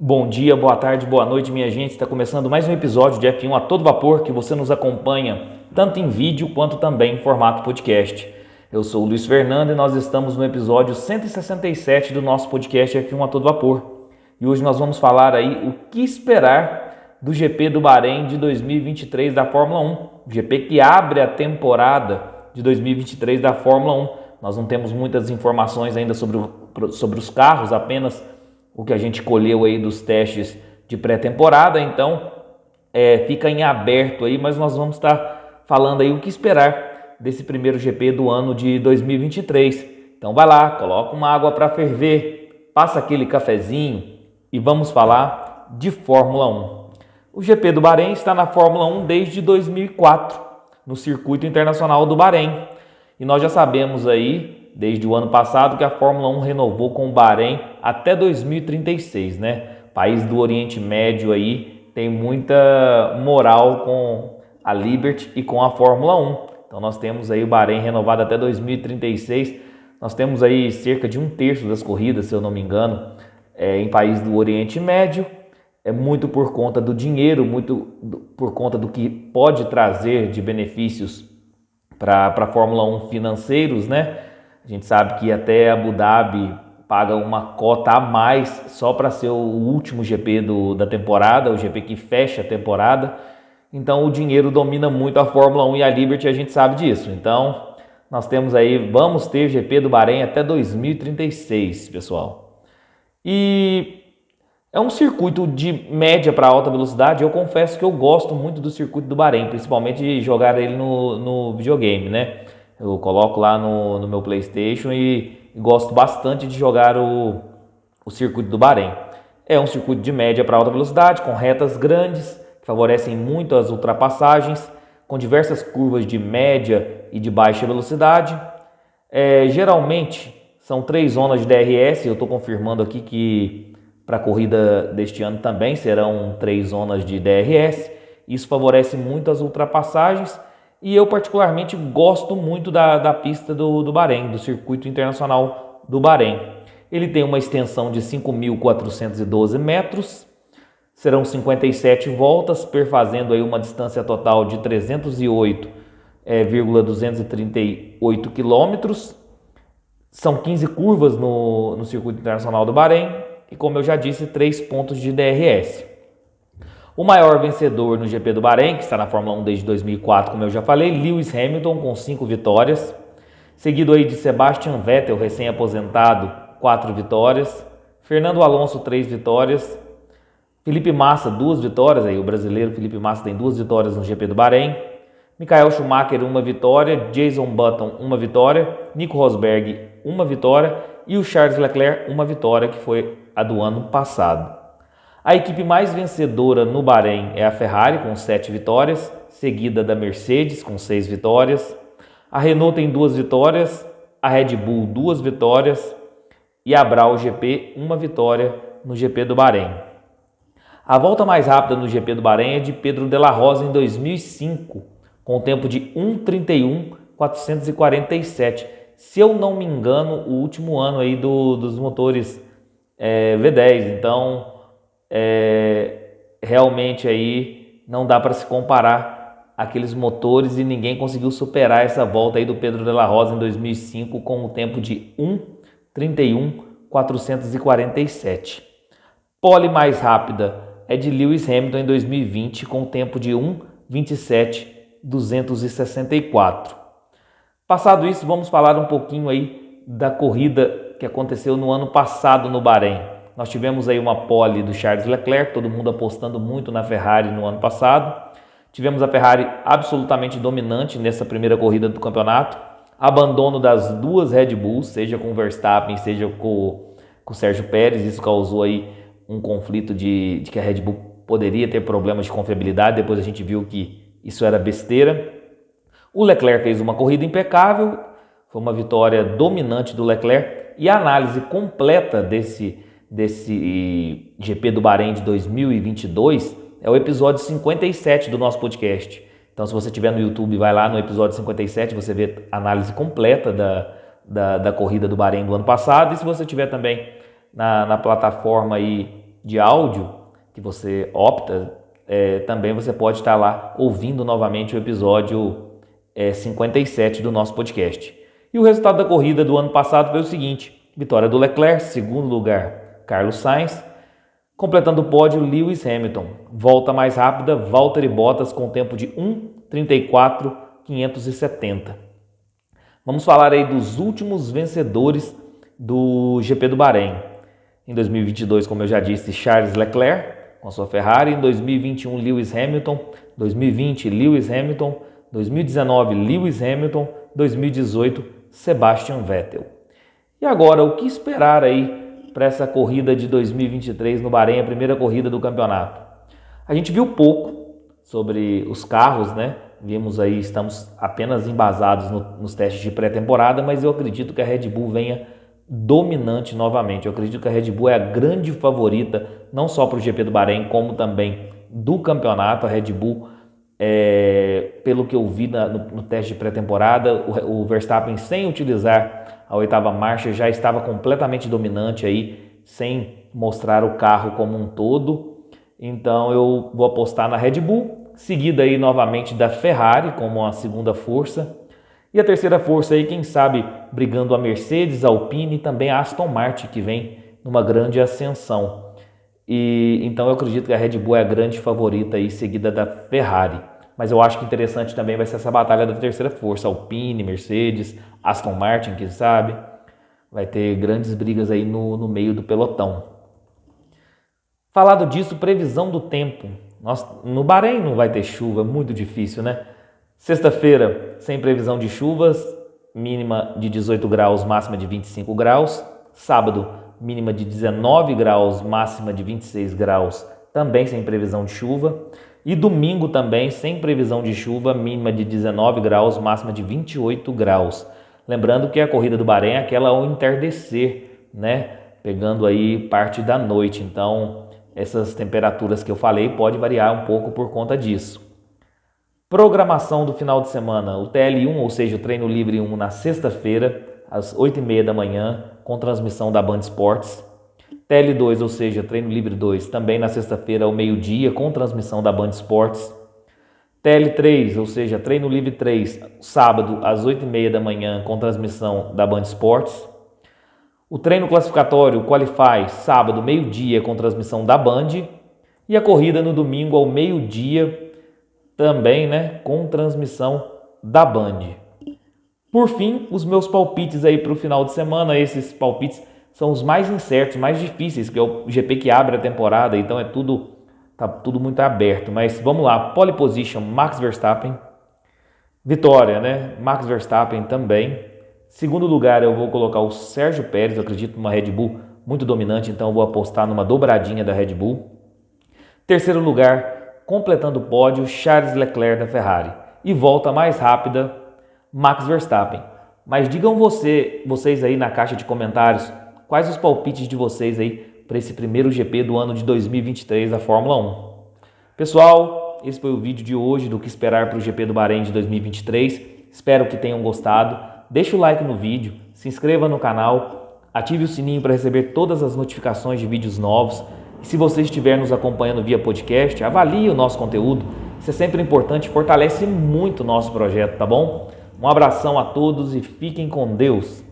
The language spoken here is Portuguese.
Bom dia, boa tarde, boa noite, minha gente. Está começando mais um episódio de F1 a todo vapor que você nos acompanha tanto em vídeo quanto também em formato podcast. Eu sou o Luiz Fernando e nós estamos no episódio 167 do nosso podcast F1 a todo vapor. E hoje nós vamos falar aí o que esperar do GP do Bahrein de 2023 da Fórmula 1. O GP que abre a temporada de 2023 da Fórmula 1. Nós não temos muitas informações ainda sobre os carros, apenas o que a gente colheu aí dos testes de pré-temporada, então fica em aberto aí, mas nós vamos estar falando aí o que esperar desse primeiro GP do ano de 2023. Então vai lá, coloca uma água para ferver, passa aquele cafezinho e vamos falar de Fórmula 1. O GP do Bahrein está na Fórmula 1 desde 2004, no Circuito Internacional do Bahrein. E nós já sabemos aí, desde o ano passado, que a Fórmula 1 renovou com o Bahrein até 2036, né? País do Oriente Médio aí tem muita moral com a Liberty e com a Fórmula 1. Então nós temos aí o Bahrein renovado até 2036. Nós temos aí cerca de um terço das corridas, se eu não me engano, em país do Oriente Médio. É muito por conta do dinheiro, por conta do que pode trazer de benefícios para a Fórmula 1 financeiros, né? A gente sabe que até Abu Dhabi paga uma cota a mais só para ser o último GP da temporada, o GP que fecha a temporada. Então o dinheiro domina muito a Fórmula 1 e a Liberty, a gente sabe disso. Então nós temos aí, vamos ter GP do Bahrein até 2036, pessoal. E é um circuito de média para alta velocidade. Eu confesso que eu gosto muito do circuito do Bahrein, principalmente de jogar ele no videogame, né? Eu coloco lá no meu PlayStation e gosto bastante de jogar o circuito do Bahrein. É um circuito de média para alta velocidade, com retas grandes, que favorecem muito as ultrapassagens, com diversas curvas de média e de baixa velocidade. Geralmente são 3 zonas de DRS, eu estou confirmando aqui que para a corrida deste ano também serão 3 zonas de DRS. Isso favorece muito as ultrapassagens e eu particularmente gosto muito da pista do Bahrein, do Circuito Internacional do Bahrein. Ele tem uma extensão de 5.412 metros, serão 57 voltas, perfazendo aí uma distância total de 308,238 quilômetros. São 15 curvas no Circuito Internacional do Bahrein e, como eu já disse, 3 pontos de DRS. O maior vencedor no GP do Bahrein, que está na Fórmula 1 desde 2004, como eu já falei, Lewis Hamilton com 5 vitórias, seguido aí de Sebastian Vettel, recém-aposentado, 4 vitórias, Fernando Alonso, 3 vitórias, Felipe Massa, 2 vitórias, aí o brasileiro Felipe Massa tem 2 vitórias no GP do Bahrein, Michael Schumacher, 1 vitória, Jason Button, 1 vitória, Nico Rosberg, 1 vitória e o Charles Leclerc, 1 vitória, que foi a do ano passado. A equipe mais vencedora no Bahrein é a Ferrari, com 7 vitórias, seguida da Mercedes, com 6 vitórias. A Renault tem 2 vitórias, a Red Bull 2 vitórias e a Brau GP 1 vitória no GP do Bahrein. A volta mais rápida no GP do Bahrein é de Pedro de la Rosa em 2005, com o tempo de 1:31.447. Se eu não me engano, o último ano aí dos motores V10, então realmente aí não dá para se comparar aqueles motores e ninguém conseguiu superar essa volta aí do Pedro de la Rosa em 2005 com o tempo de 1:31.447. Pole mais rápida é de Lewis Hamilton em 2020 com o tempo de 1:27.264. Passado isso, vamos falar um pouquinho aí da corrida que aconteceu no ano passado no Bahrein. Nós tivemos aí uma pole do Charles Leclerc, todo mundo apostando muito na Ferrari no ano passado. Tivemos a Ferrari absolutamente dominante nessa primeira corrida do campeonato. Abandono das 2 Red Bulls, seja com o Verstappen, seja com o Sérgio Pérez. Isso causou aí um conflito de que a Red Bull poderia ter problemas de confiabilidade. Depois a gente viu que isso era besteira. O Leclerc fez uma corrida impecável, foi uma vitória dominante do Leclerc. E a análise completa desse GP do Bahrein de 2022 é o episódio 57 do nosso podcast. Então, se você estiver no YouTube, vai lá no episódio 57, você vê a análise completa da corrida do Bahrein do ano passado. E se você estiver também na plataforma aí de áudio que você opta, também você pode estar lá ouvindo novamente o episódio 57 do nosso podcast. E o resultado da corrida do ano passado foi o seguinte: vitória do Leclerc, segundo lugar Carlos Sainz, completando o pódio Lewis Hamilton, volta mais rápida Valtteri Bottas com tempo de 1:34.570. Vamos falar aí dos últimos vencedores do GP do Bahrein. Em 2022, como eu já disse, Charles Leclerc com sua Ferrari. Em 2021, Lewis Hamilton. 2020, Lewis Hamilton. 2019, Lewis Hamilton. 2018, Sebastian Vettel. E agora, o que esperar aí para essa corrida de 2023 no Bahrein, a primeira corrida do campeonato? A gente viu pouco sobre os carros, né? Vimos aí, estamos apenas embasados nos testes de pré-temporada, mas eu acredito que a Red Bull venha dominante novamente. Eu acredito que a Red Bull é a grande favorita, não só para o GP do Bahrein, como também do campeonato. A Red Bull, pelo que eu vi no teste de pré-temporada, o Verstappen, sem utilizar a oitava marcha, já estava completamente dominante aí, sem mostrar o carro como um todo. Então eu vou apostar na Red Bull, seguida aí novamente da Ferrari como a segunda força. E a terceira força aí, quem sabe, brigando a Mercedes, a Alpine e também a Aston Martin, que vem numa grande ascensão. E então eu acredito que a Red Bull é a grande favorita aí, seguida da Ferrari. Mas eu acho que interessante também vai ser essa batalha da terceira força, Alpine, Mercedes, Aston Martin, quem sabe. Vai ter grandes brigas aí no meio do pelotão. Falado disso, previsão do tempo. No Bahrein não vai ter chuva, muito difícil, né? Sexta-feira, sem previsão de chuvas, mínima de 18 graus, máxima de 25 graus. Sábado, mínima de 19 graus, máxima de 26 graus, também sem previsão de chuva. E domingo também, sem previsão de chuva, mínima de 19 graus, máxima de 28 graus. Lembrando que a corrida do Bahrein é aquela ao entardecer, né? Pegando aí parte da noite. Então, essas temperaturas que eu falei pode variar um pouco por conta disso. Programação do final de semana, o TL1, ou seja, o treino livre 1 na sexta-feira, às 8h30 da manhã, com transmissão da Band Esportes. TL2, ou seja, treino livre 2, também na sexta-feira ao meio-dia, com transmissão da Band Esportes. TL3, ou seja, treino livre 3, sábado às 8h30 da manhã, com transmissão da Band Esportes. O treino classificatório, Qualify, sábado, meio-dia, com transmissão da Band. E a corrida no domingo ao meio-dia, também, né, com transmissão da Band. Por fim, os meus palpites aí para o final de semana. Esses palpites são os mais incertos, mais difíceis, que é o GP que abre a temporada, então tá tudo muito aberto. Mas vamos lá, pole position, Max Verstappen. Vitória, né, Max Verstappen também. Segundo lugar, eu vou colocar o Sérgio Pérez, eu acredito numa Red Bull muito dominante, então eu vou apostar numa dobradinha da Red Bull. Terceiro lugar, completando o pódio, Charles Leclerc da Ferrari. E volta mais rápida, Max Verstappen. Mas digam vocês aí na caixa de comentários, quais os palpites de vocês aí para esse primeiro GP do ano de 2023 da Fórmula 1. Pessoal, esse foi o vídeo de hoje do que esperar para o GP do Bahrein de 2023. Espero que tenham gostado. Deixa o like no vídeo, se inscreva no canal, ative o sininho para receber todas as notificações de vídeos novos. E se você estiver nos acompanhando via podcast, avalie o nosso conteúdo. Isso é sempre importante e fortalece muito o nosso projeto, tá bom? Um abração a todos e fiquem com Deus!